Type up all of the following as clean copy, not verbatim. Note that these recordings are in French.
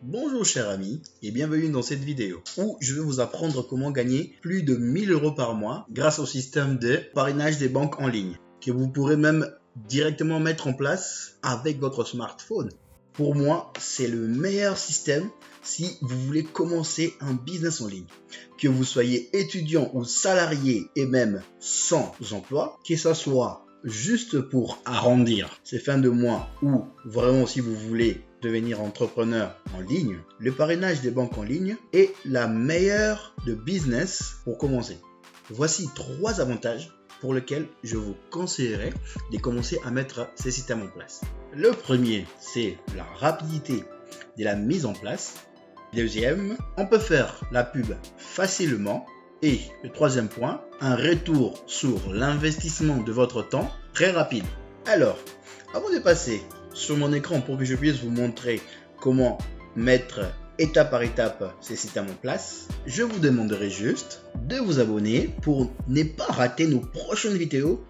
Bonjour chers amis et bienvenue dans cette vidéo où je vais vous apprendre comment gagner plus de 1000 € par mois grâce au système de parrainage des banques en ligne que vous pourrez même directement mettre en place avec votre smartphone. Pour moi, c'est le meilleur système si vous voulez commencer un business en ligne. Que vous soyez étudiant ou salarié et même sans emploi, que ce soit juste pour arrondir ces fins de mois ou vraiment si vous voulez devenir entrepreneur en ligne, le parrainage des banques en ligne est la meilleure de business pour commencer. Voici 3 avantages pour lesquels je vous conseillerais de commencer à mettre ces systèmes en place. Le premier, c'est la rapidité de la mise en place. Deuxième, on peut faire la pub facilement. Et le troisième point, un retour sur l'investissement de votre temps très rapide. Alors, avant de passer sur mon écran pour que je puisse vous montrer comment mettre étape par étape ces systèmes en place, je vous demanderai juste de vous abonner pour ne pas rater nos prochaines vidéos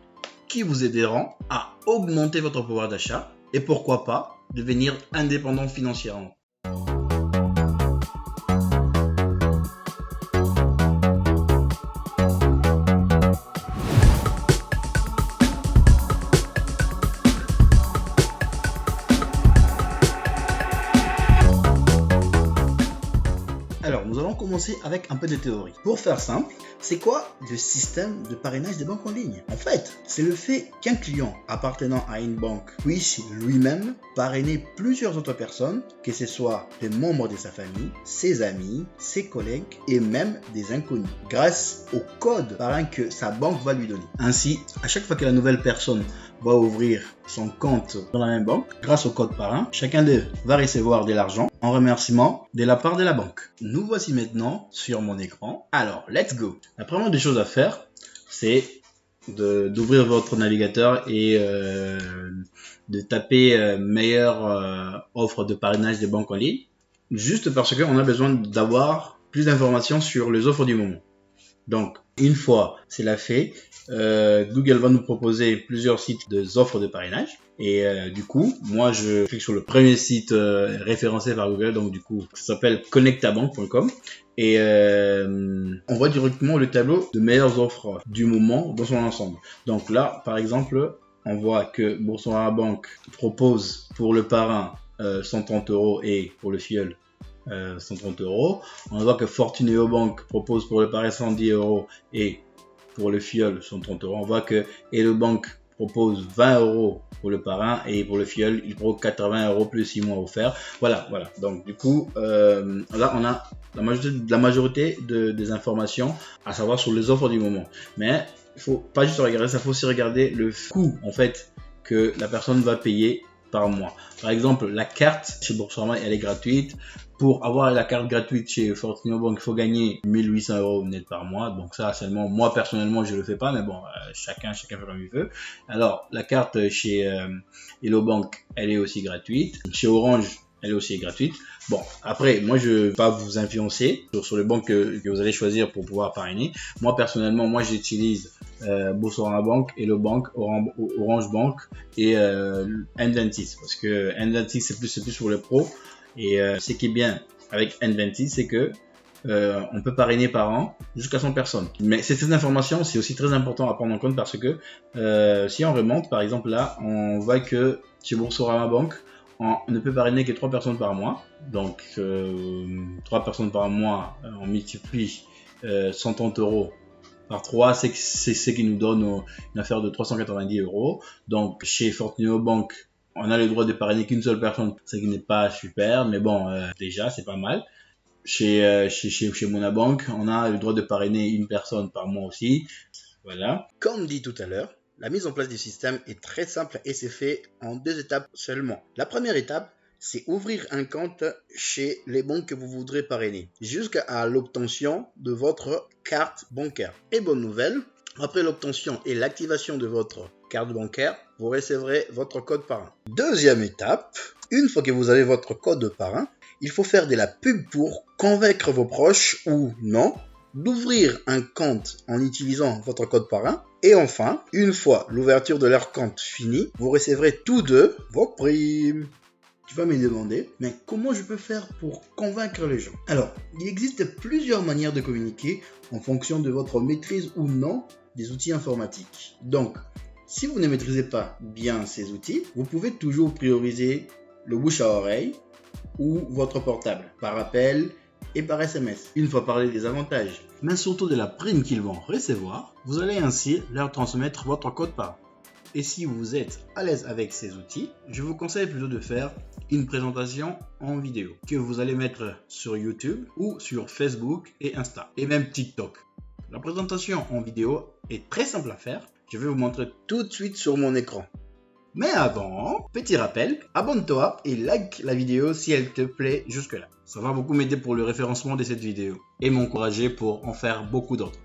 qui vous aideront à augmenter votre pouvoir d'achat et pourquoi pas devenir indépendant financièrement. Alors, nous allons commencer avec un peu de théorie. Pour faire simple, c'est quoi le système de parrainage des banques en ligne? En fait, c'est le fait qu'un client appartenant à une banque puisse lui-même parrainer plusieurs autres personnes, que ce soit des membres de sa famille, ses amis, ses collègues et même des inconnus, grâce au code parrain que sa banque va lui donner. Ainsi, à chaque fois que la nouvelle personne va ouvrir son compte dans la même banque, grâce au code parrain, chacun d'eux va recevoir de l'argent en remerciement de la part de la banque. Nous voici maintenant sur mon écran. Alors, let's go. La première des choses à faire, c'est d'ouvrir votre navigateur et de taper meilleure offre de parrainage des banques en ligne, juste parce qu'on a besoin d'avoir plus d'informations sur les offres du moment. Donc, une fois cela fait, Google va nous proposer plusieurs sites d'offres de parrainage. Et du coup, moi je clique sur le premier site référencé par Google, donc du coup, ça s'appelle connectabank.com. Et on voit directement le tableau de meilleures offres du moment dans son ensemble. Donc là, par exemple, on voit que Boursorama Bank propose pour le parrain 130 € et pour le filleul 130 €. On voit que Fortuneo Bank propose pour le parrain 110 € et pour le filleul 130 €. On voit que Hello Bank propose 20 € pour le parrain et pour le filleul il propose 80 € plus 6 mois offerts. Voilà. Donc du coup, là on a la majorité des informations à savoir sur les offres du moment. Mais il faut pas juste regarder ça, il faut aussi regarder le coût en fait que la personne va payer par mois. Par exemple, la carte chez Boursorama, elle est gratuite. Pour avoir la carte gratuite chez Fortuneo Bank, il faut gagner 1800 € net par mois. Donc ça, seulement moi personnellement, je le fais pas, mais bon, chacun fait comme il veut. Alors, la carte chez Hello Bank, elle est aussi gratuite. Chez Orange, elle est aussi gratuite. Bon, après, moi, je vais pas vous influencer sur les banques que vous allez choisir pour pouvoir parrainer. Moi, personnellement, moi, j'utilise Boursorama Bank, Hello Bank, Orange Bank et N26. Parce que N26, c'est plus pour les pros. Et ce qui est bien avec N26, c'est que on peut parrainer par an jusqu'à 100 personnes. Mais cette information, c'est aussi très important à prendre en compte parce que si on remonte, par exemple là, on voit que chez Boursorama Bank, on ne peut parrainer que 3 personnes par mois. Donc 3 personnes par mois, on multiplie 130 € par 3, c'est ce qui nous donne une affaire de 390 €. Donc chez Fortuneo Bank, on a le droit de parrainer qu'une seule personne, ce qui n'est pas super, mais bon, déjà, c'est pas mal. Chez Monabank, on a le droit de parrainer une personne par mois aussi. Voilà. Comme dit tout à l'heure, la mise en place du système est très simple et c'est fait en 2 étapes seulement. La première étape, c'est ouvrir un compte chez les banques que vous voudrez parrainer, jusqu'à l'obtention de votre carte bancaire. Et bonne nouvelle, après l'obtention et l'activation de votre carte bancaire, vous recevrez votre code parrain. Deuxième étape, une fois que vous avez votre code parrain, il faut faire de la pub pour convaincre vos proches ou non d'ouvrir un compte en utilisant votre code parrain. Et enfin, une fois l'ouverture de leur compte finie, vous recevrez tous deux vos primes. Tu vas me demander, mais comment je peux faire pour convaincre les gens? Alors, il existe plusieurs manières de communiquer en fonction de votre maîtrise ou non des outils informatiques. Donc, si vous ne maîtrisez pas bien ces outils, vous pouvez toujours prioriser le bouche à oreille ou votre portable par appel et par SMS. Une fois parlé des avantages, mais surtout de la prime qu'ils vont recevoir, vous allez ainsi leur transmettre votre code part. Et si vous êtes à l'aise avec ces outils, je vous conseille plutôt de faire une présentation en vidéo que vous allez mettre sur YouTube ou sur Facebook et Insta et même TikTok. La présentation en vidéo est très simple à faire. Je vais vous montrer tout de suite sur mon écran. Mais avant, petit rappel, abonne-toi et like la vidéo si elle te plaît jusque-là. Ça va beaucoup m'aider pour le référencement de cette vidéo et m'encourager pour en faire beaucoup d'autres.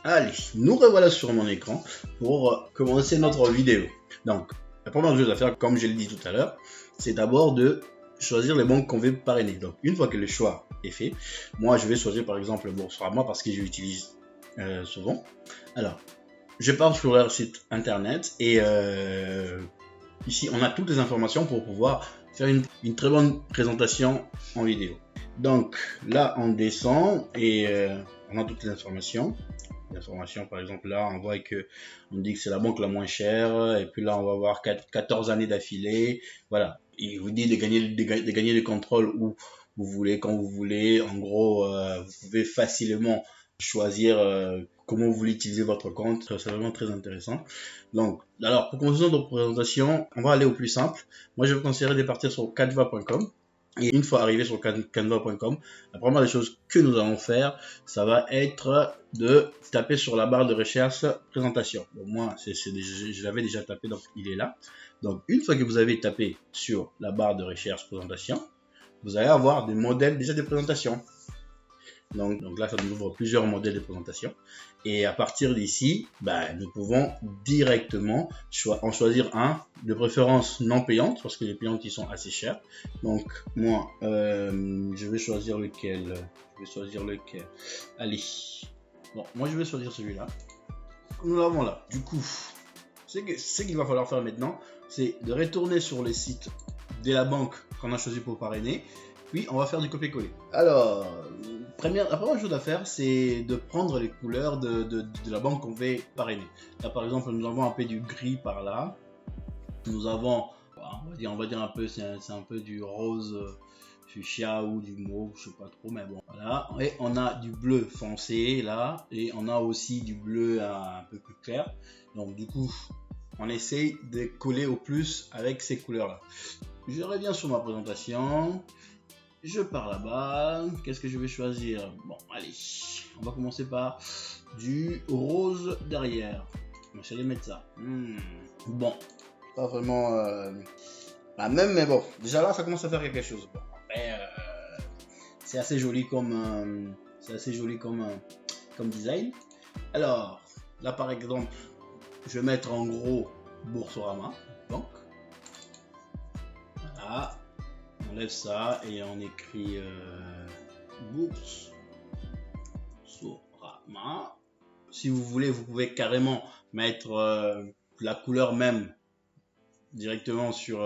Allez, nous revoilà sur mon écran pour commencer notre vidéo. Donc, la première chose à faire, comme je l'ai dit tout à l'heure, c'est d'abord de choisir les banques qu'on veut parrainer. Donc, une fois que le choix est fait, moi, je vais choisir par exemple Boursorama parce que je l'utilise souvent. Alors, je pars sur leur site internet et ici, on a toutes les informations pour pouvoir faire une très bonne présentation en vidéo. Donc, là, on descend et on a toutes les informations. L'information, par exemple, là, on voit que on dit que c'est la banque la moins chère, et puis là, on va avoir 14 années d'affilée. Voilà. Il vous dit de gagner le contrôle où vous voulez, quand vous voulez. En gros, vous pouvez facilement choisir comment vous voulez utiliser votre compte. C'est vraiment très intéressant. Donc, alors, pour continuer notre présentation, on va aller au plus simple. Moi, je vous conseillerais de partir sur canva.com. Et une fois arrivé sur canva.com, la première des choses que nous allons faire, ça va être de taper sur la barre de recherche présentation. Bon, moi, je l'avais déjà tapé, donc il est là. Donc, une fois que vous avez tapé sur la barre de recherche présentation, vous allez avoir des modèles déjà de présentation. Donc là, ça nous ouvre plusieurs modèles de présentation. Et à partir d'ici, nous pouvons directement en choisir un, de préférence non payante, parce que les payantes, ils sont assez chers. Donc moi, je vais choisir lequel. Allez. Bon, moi, je vais choisir celui-là. Nous l'avons là. Du coup, ce qu'il va falloir faire maintenant, c'est de retourner sur le site de la banque qu'on a choisi pour parrainer. Puis, on va faire du copier-coller. Alors, la première chose à faire, c'est de prendre les couleurs de la banque qu'on veut parrainer. Là, par exemple, nous avons un peu du gris par là. Nous avons, on va dire un peu, c'est un peu du rose fuchsia ou du mauve, je sais pas trop, mais bon, voilà. Et on a du bleu foncé là, et on a aussi du bleu un peu plus clair. Donc, du coup, on essaye de coller au plus avec ces couleurs-là. Je reviens sur ma présentation. Je pars là-bas. Qu'est-ce que je vais choisir? Bon, allez. On va commencer par du rose derrière. On va essayer de mettre ça. Bon, pas vraiment même, mais bon. Déjà là, ça commence à faire quelque chose. Bon, après, c'est assez joli comme design. Alors, là par exemple, je vais mettre en gros Boursorama. Donc, voilà. On lève ça et on écrit Boursorama. Si vous voulez, vous pouvez carrément mettre la couleur même directement sur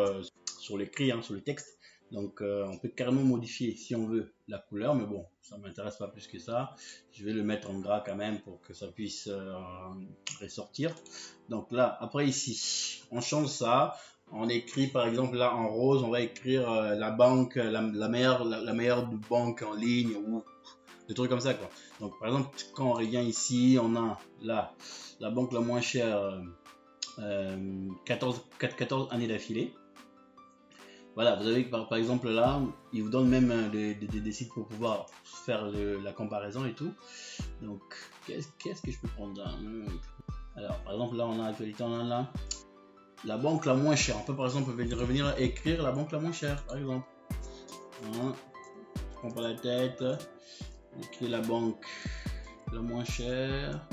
l'écrit, sur le texte. Donc on peut carrément modifier si on veut la couleur, mais bon, ça ne m'intéresse pas plus que ça. Je vais le mettre en gras quand même pour que ça puisse ressortir. Donc là, après ici, on change ça. On écrit par exemple là en rose, on va écrire la banque, la meilleure banque en ligne ou des trucs comme ça quoi. Donc par exemple quand on revient ici, on a là la banque la moins chère, 14 années d'affilée. Voilà, vous avez par exemple là, il vous donne même des sites pour pouvoir faire la comparaison et tout. Donc qu'est-ce que je peux prendre là? Alors par exemple là on a actualité, on a là la banque la moins chère. On peut par exemple revenir écrire la banque la moins chère, par exemple. Hein, je prends pas la tête. Écrire la banque la moins chère.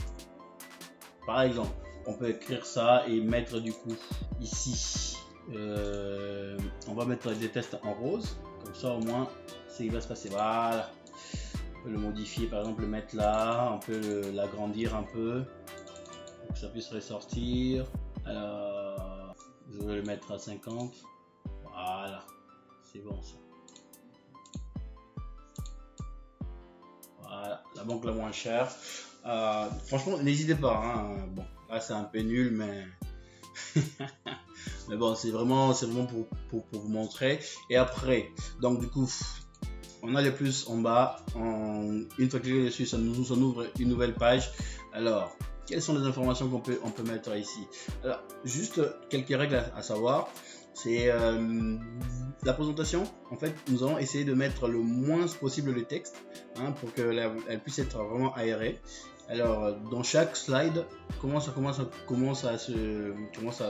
Par exemple, on peut écrire ça et mettre du coup ici. On va mettre des tests en rose. Comme ça au moins, c'est il va se passer. Voilà. On peut le modifier, par exemple le mettre là. On peut l'agrandir un peu pour que ça puisse ressortir. Alors, je vais le mettre à 50. Voilà. c'est bon ça. Voilà, la banque la moins chère. Franchement, n'hésitez pas. Hein. Bon, là c'est un peu nul, mais mais bon, c'est vraiment pour vous montrer. Et après, donc du coup, on a les plus en bas. Une fois que cliqué dessus, ça nous ouvre une nouvelle page. Alors, quelles sont les informations qu'on peut mettre ici? Alors, juste quelques règles à savoir. C'est la présentation. En fait, nous allons essayer de mettre le moins possible le texte pour qu'elle puisse être vraiment aérée. Alors, dans chaque slide, comment ça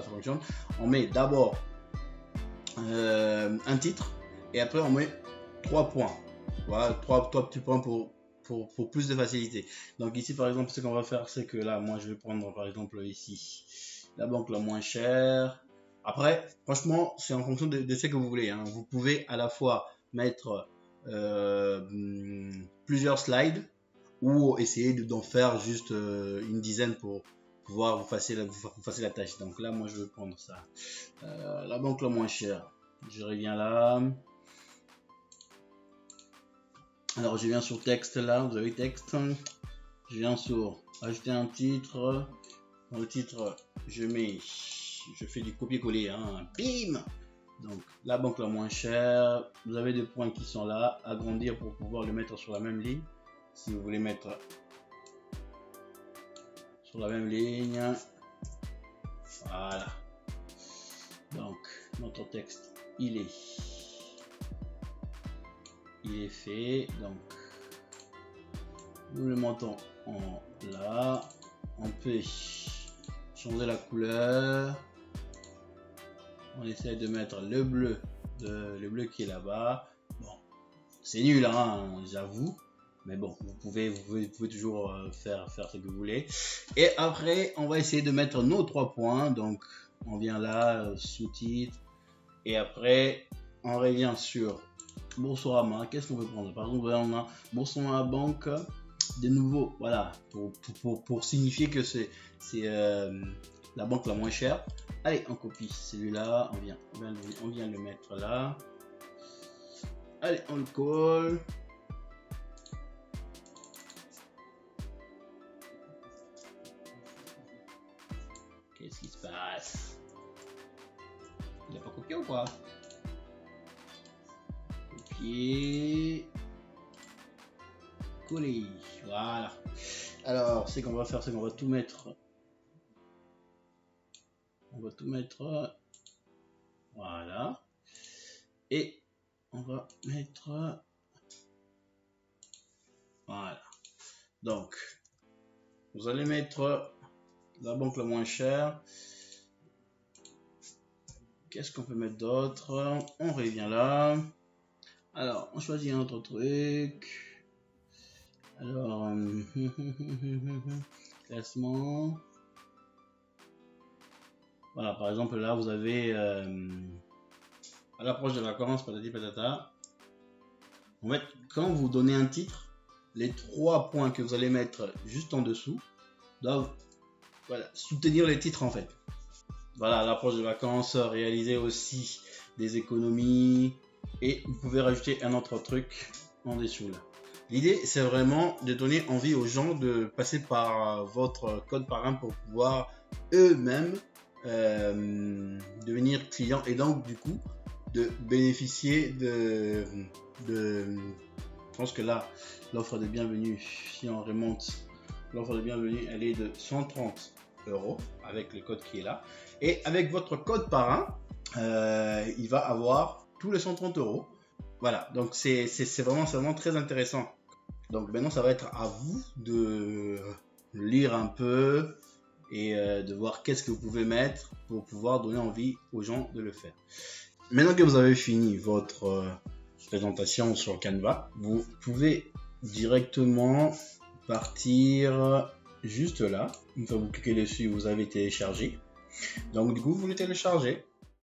fonctionne? On met d'abord un titre et après on met 3 points. Voilà, 3 petits points pour plus de facilité. Donc ici, par exemple, ce qu'on va faire, c'est que là, moi, je vais prendre par exemple ici la banque la moins chère. Après, franchement, c'est en fonction de ce que vous voulez. Hein. Vous pouvez à la fois mettre plusieurs slides ou essayer d'en faire juste une dizaine pour pouvoir vous faciliter la tâche. Donc là, moi, je vais prendre ça. La banque la moins chère. Je reviens là. Alors, je viens sur texte là. Vous avez texte. Je viens sur ajouter un titre. Dans le titre, je fais du copier-coller. Hein. Bim! Donc, la banque la moins chère. Vous avez des points qui sont là. Agrandir pour pouvoir le mettre sur la même ligne. Si vous voulez mettre sur la même ligne. Voilà. Donc, notre texte, il est fait. Donc, nous le montons en là. On peut changer la couleur. On essaie de mettre le bleu qui est là-bas. Bon, c'est nul, hein, j'avoue. Mais bon, vous pouvez toujours faire ce que vous voulez. Et après, on va essayer de mettre nos 3 points. Donc, on vient là, sous-titre. Et après, on revient sur Boursorama. Qu'est-ce qu'on peut prendre? Par exemple, on a Boursorama Banque. De nouveau, voilà, pour signifier que c'est la banque la moins chère. Allez, on copie celui-là. On vient le mettre là. Allez, on le colle. Qu'est-ce qui se passe? Il n'a pas copié ou quoi? Copier. Coller. Voilà. Alors, ce qu'on va faire, c'est qu'on va tout mettre. On va tout mettre. Voilà. Et on va mettre. Voilà. Donc, vous allez mettre la banque la moins chère. Qu'est-ce qu'on peut mettre d'autre? On revient là. Alors, on choisit un autre truc. Alors, classement. Voilà, par exemple, là, vous avez à l'approche des vacances, patati patata. En fait, quand vous donnez un titre, les 3 points que vous allez mettre juste en dessous doivent soutenir les titres en fait. Voilà, à l'approche des vacances, réaliser aussi des économies et vous pouvez rajouter un autre truc en dessous là. L'idée, c'est vraiment de donner envie aux gens de passer par votre code parrain pour pouvoir eux-mêmes devenir clients et donc du coup de bénéficier de je pense que là l'offre de bienvenue, si on remonte, l'offre de bienvenue elle est de 130 € avec le code qui est là et avec votre code parrain il va avoir tous les 130 €. Voilà, donc c'est vraiment très intéressant. Donc maintenant ça va être à vous de lire un peu et de voir qu'est-ce que vous pouvez mettre pour pouvoir donner envie aux gens de le faire. Maintenant que vous avez fini votre présentation sur Canva, vous pouvez directement partir juste là. Une fois que vous cliquez dessus, vous avez téléchargé. Donc du coup, vous le téléchargez.